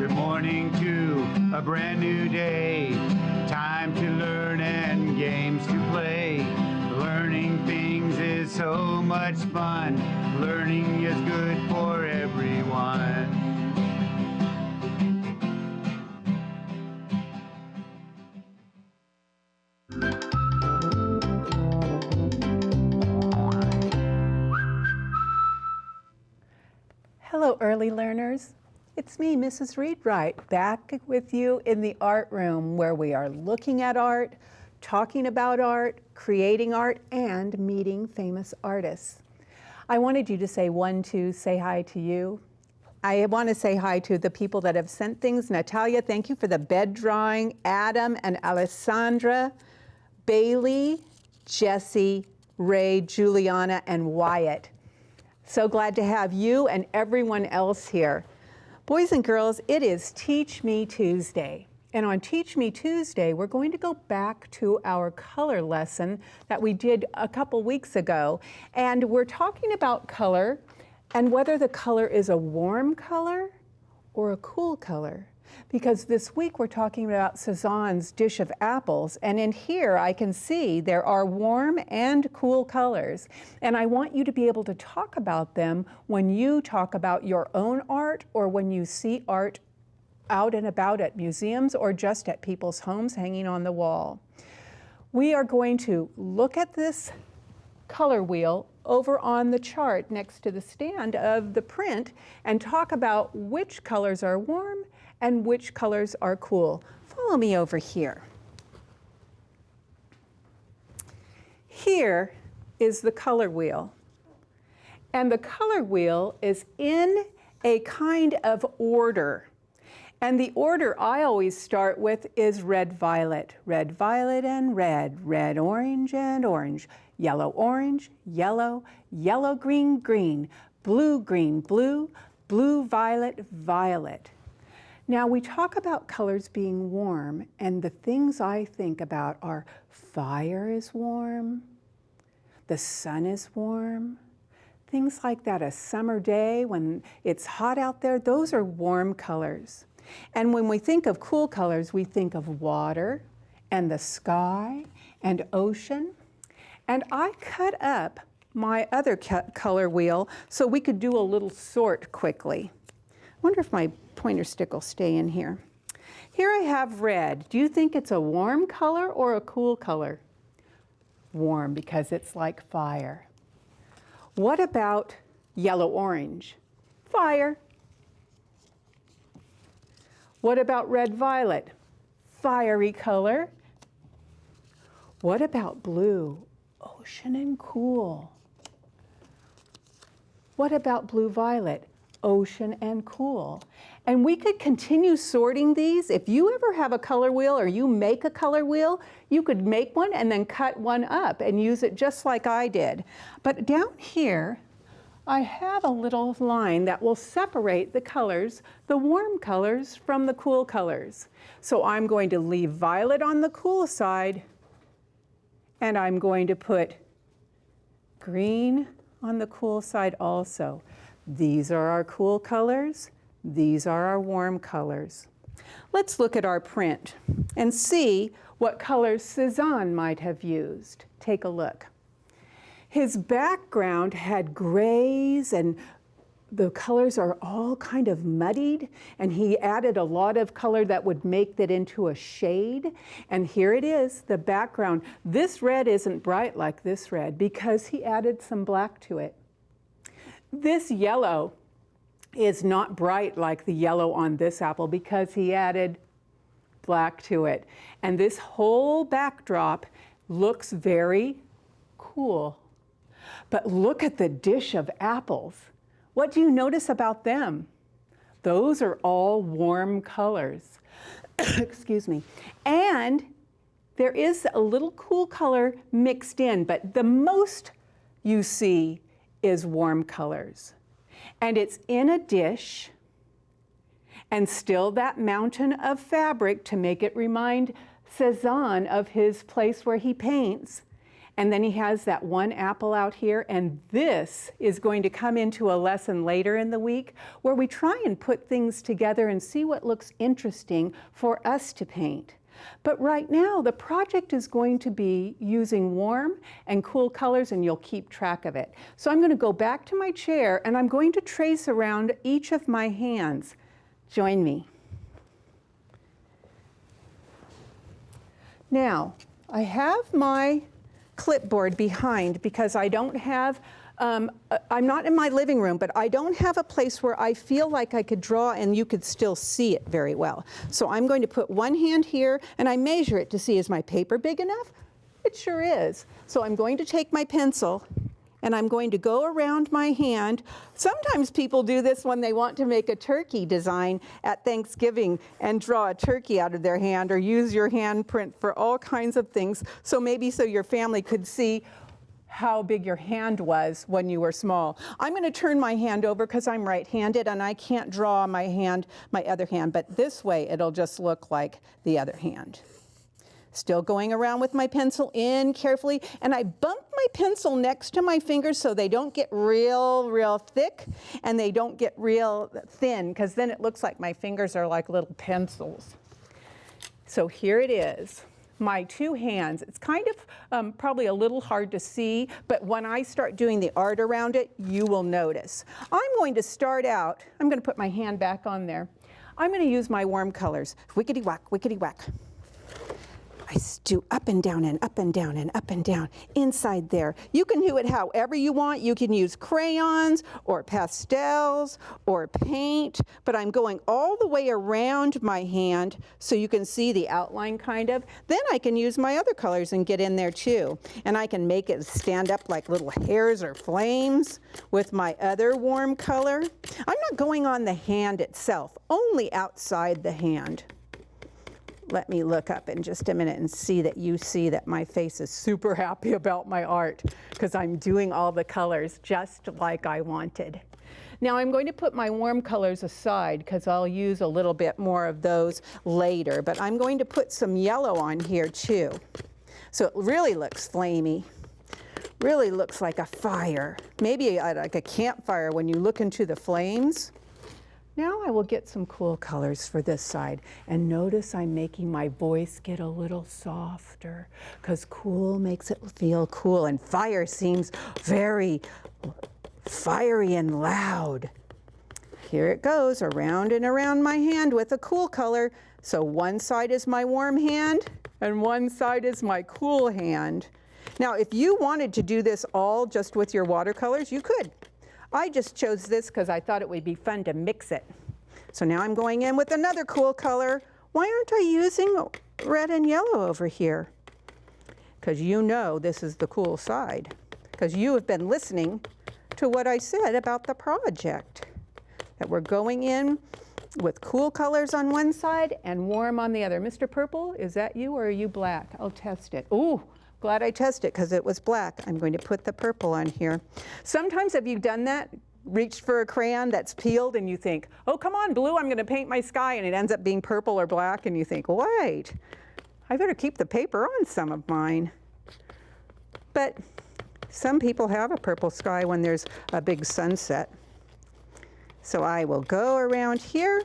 Good morning to a brand new day. Time to learn and games to play. Learning things is so much fun. Learning is good for everyone. Hello, early learners. It's me, Mrs. Read-Wright, back with you in the art room where we are looking at art, talking about art, creating art, and meeting famous artists. I wanted you to say 1, 2, say hi to you. I want to say hi to the people that have sent things. Natalia, thank you for the bed drawing. Adam and Alessandra, Bailey, Jesse, Ray, Juliana, and Wyatt. So glad to have you and everyone else here. Boys and girls, it is Teach Me Tuesday. And on Teach Me Tuesday, we're going to go back to our color lesson that we did a couple weeks ago. And we're talking about color and whether the color is a warm color or a cool color. Because this week we're talking about Cezanne's dish of apples, and in here I can see there are warm and cool colors. And I want you to be able to talk about them when you talk about your own art or when you see art out and about at museums or just at people's homes hanging on the wall. We are going to look at this color wheel over on the chart next to the stand of the print and talk about which colors are warm and which colors are cool. Follow me over here. Here is the color wheel. And the color wheel is in a kind of order. And the order I always start with is red, violet and red, red, orange and orange, yellow, orange, yellow, yellow, green, green, blue, green, blue, blue, violet, violet. Now we talk about colors being warm, and the things I think about are fire is warm, the sun is warm, things like that. A summer day when it's hot out there, those are warm colors. And when we think of cool colors, we think of water and the sky and ocean. And I cut up my other color wheel so we could do a little sort quickly. I wonder if my pointer stick will stay in here. Here I have red. Do you think it's a warm color or a cool color? Warm, because it's like fire. What about yellow-orange? Fire. What about red-violet? Fiery color. What about blue? Ocean and cool. What about blue-violet? Ocean and cool. And we could continue sorting these. If you ever have a color wheel or you make a color wheel, you could make one and then cut one up and use it just like I did. But down here, I have a little line that will separate the colors, the warm colors from the cool colors. So I'm going to leave violet on the cool side, and I'm going to put green on the cool side also. These are our cool colors. These are our warm colors. Let's look at our print and see what colors Cezanne might have used. Take a look. His background had grays, and the colors are all kind of muddied, and he added a lot of color that would make that into a shade. And here it is, the background. This red isn't bright like this red because he added some black to it. This yellow is not bright like the yellow on this apple because he added black to it. And this whole backdrop looks very cool. But look at the dish of apples. What do you notice about them? Those are all warm colors. Excuse me. And there is a little cool color mixed in, but the most you see is warm colors. And it's in a dish, and still that mountain of fabric to make it remind Cezanne of his place where he paints. And then he has that one apple out here, and this is going to come into a lesson later in the week where we try and put things together and see what looks interesting for us to paint. But right now, the project is going to be using warm and cool colors, and you'll keep track of it. So I'm going to go back to my chair, and I'm going to trace around each of my hands. Join me. Now, I have my clipboard behind because I don't have, I'm not in my living room, but I don't have a place where I feel like I could draw and you could still see it very well. So I'm going to put one hand here and I measure it to see, is my paper big enough? It sure is. So I'm going to take my pencil and I'm going to go around my hand. Sometimes people do this when they want to make a turkey design at Thanksgiving and draw a turkey out of their hand, or use your handprint for all kinds of things. So maybe so your family could see how big your hand was when you were small. I'm going to turn my hand over because I'm right-handed and I can't draw my other hand, but this way it'll just look like the other hand. Still going around with my pencil in carefully, and I bump my pencil next to my fingers so they don't get real thick and they don't get real thin, because then it looks like my fingers are like little pencils. So here it is, my two hands. It's kind of probably a little hard to see, but when I start doing the art around it, you will notice. I'm going to start out, I'm going to put my hand back on there. I'm going to use my warm colors, wickety-whack, wickety-whack. I do up and down and up and down and up and down inside there. You can do it however you want. You can use crayons or pastels or paint, but I'm going all the way around my hand so you can see the outline kind of. Then I can use my other colors and get in there too. And I can make it stand up like little hairs or flames with my other warm color. I'm not going on the hand itself, only outside the hand. Let me look up in just a minute and see that you see that my face is super happy about my art, because I'm doing all the colors just like I wanted. Now I'm going to put my warm colors aside because I'll use a little bit more of those later, but I'm going to put some yellow on here too. So it really looks flamey, really looks like a fire, maybe like a campfire when you look into the flames. Now I will get some cool colors for this side, and notice I'm making my voice get a little softer because cool makes it feel cool, and fire seems very fiery and loud. Here it goes, around and around my hand with a cool color. So one side is my warm hand and one side is my cool hand. Now if you wanted to do this all just with your watercolors, you could. I just chose this because I thought it would be fun to mix it. So now I'm going in with another cool color. Why aren't I using red and yellow over here? Because you know this is the cool side. Because you have been listening to what I said about the project. That we're going in with cool colors on one side and warm on the other. Mr. Purple, is that you or are you black? I'll test it. Ooh. Glad I tested it because it was black. I'm going to put the purple on here. Sometimes have you done that? Reached for a crayon that's peeled and you think, oh, come on, blue, I'm going to paint my sky, and it ends up being purple or black, and you think, wait, I better keep the paper on some of mine. But some people have a purple sky when there's a big sunset. So I will go around here.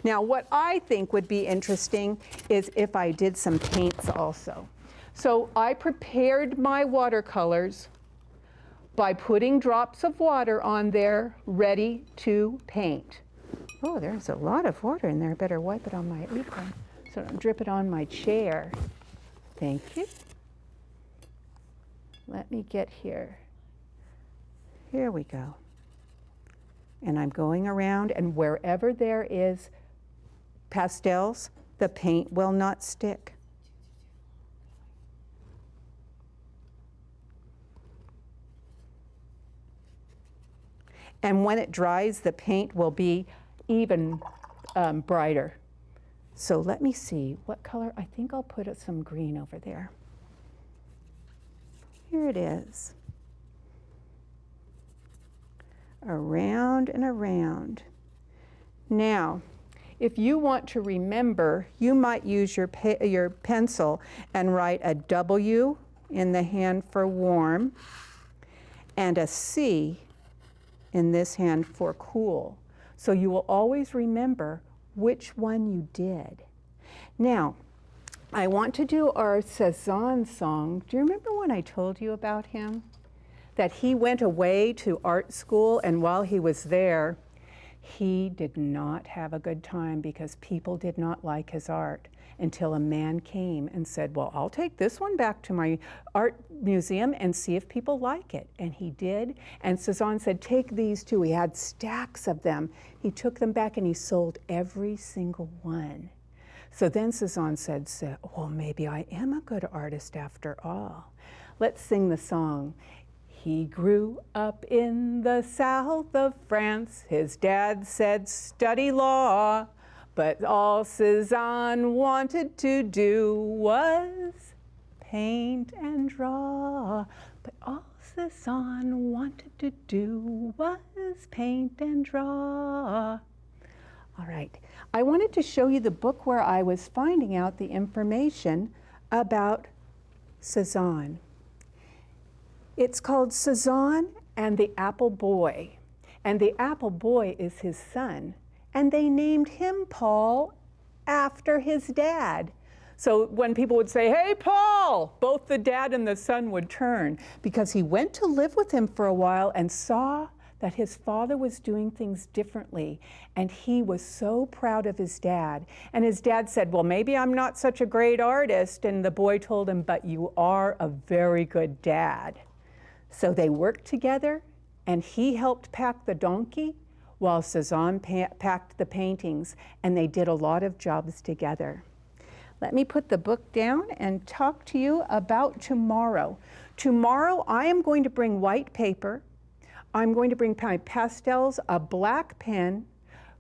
Now what I think would be interesting is if I did some paints also. So I prepared my watercolors by putting drops of water on there, ready to paint. Oh, there's a lot of water in there. I better wipe it on my apron so I don't drip it on my chair. Thank you. Let me get here. Here we go. And I'm going around, and wherever there is pastels, the paint will not stick. And when it dries, the paint will be even brighter. So let me see, what color? I think I'll put some green over there. Here it is. Around and around. Now, if you want to remember, you might use your pencil and write a W in the hand for warm, and a C in this hand for cool. So you will always remember which one you did. Now, I want to do our Cezanne song. Do you remember when I told you about him? That he went away to art school, and while he was there, he did not have a good time because people did not like his art until a man came and said, well, I'll take this one back to my art museum and see if people like it. And he did. And Cezanne said, take these too. He had stacks of them. He took them back and he sold every single one. So then Cezanne said, well, maybe I am a good artist after all. Let's sing the song. He grew up in the south of France. His dad said, study law. But all Cezanne wanted to do was paint and draw. But all Cezanne wanted to do was paint and draw. All right, I wanted to show you the book where I was finding out the information about Cezanne. It's called Cezanne and the Apple Boy. And the Apple Boy is his son. And they named him Paul after his dad. So when people would say, hey, Paul, both the dad and the son would turn because he went to live with him for a while and saw that his father was doing things differently. And he was so proud of his dad. And his dad said, well, maybe I'm not such a great artist. And the boy told him, but you are a very good dad. So they worked together, and he helped pack the donkey while Cezanne packed the paintings, and they did a lot of jobs together. Let me put the book down and talk to you about tomorrow. Tomorrow I am going to bring white paper, I'm going to bring my pastels, a black pen,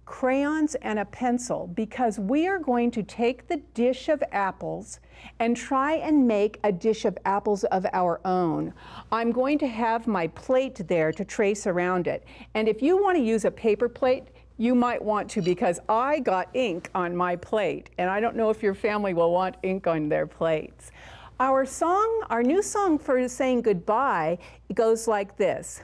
crayons, and a pencil, because we are going to take the dish of apples and try and make a dish of apples of our own. I'm going to have my plate there to trace around it. And if you want to use a paper plate, you might want to, because I got ink on my plate, and I don't know if your family will want ink on their plates. Our song, our new song for saying goodbye, it goes like this.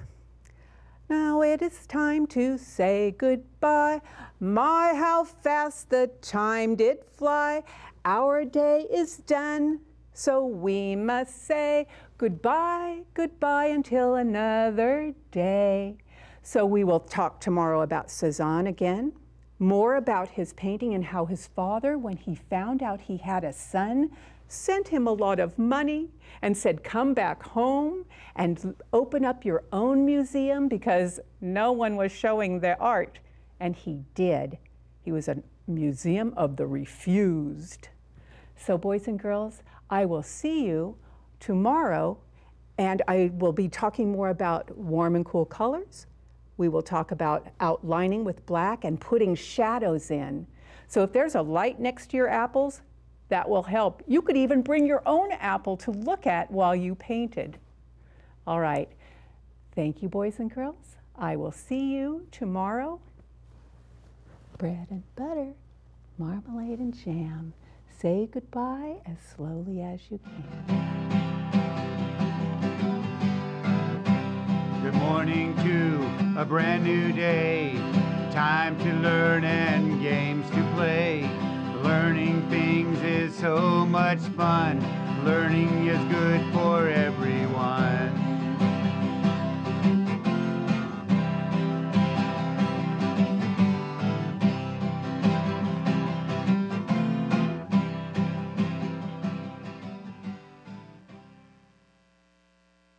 Now it is time to say goodbye. My, how fast the time did fly. Our day is done, so we must say goodbye, goodbye until another day. So we will talk tomorrow about Cezanne again, more about his painting and how his father, when he found out he had a son, sent him a lot of money and said, come back home and open up your own museum, because no one was showing their art. And he did. He was a museum of the refused. So boys and girls, I will see you tomorrow, and I will be talking more about warm and cool colors. We will talk about outlining with black and putting shadows in. So if there's a light next to your apples, that will help. You could even bring your own apple to look at while you painted. All right. Thank you, boys and girls. I will see you tomorrow. Bread and butter, marmalade and jam. Say goodbye as slowly as you can. Good morning to a brand new day. Time to learn and games to play. Learning things is so much fun.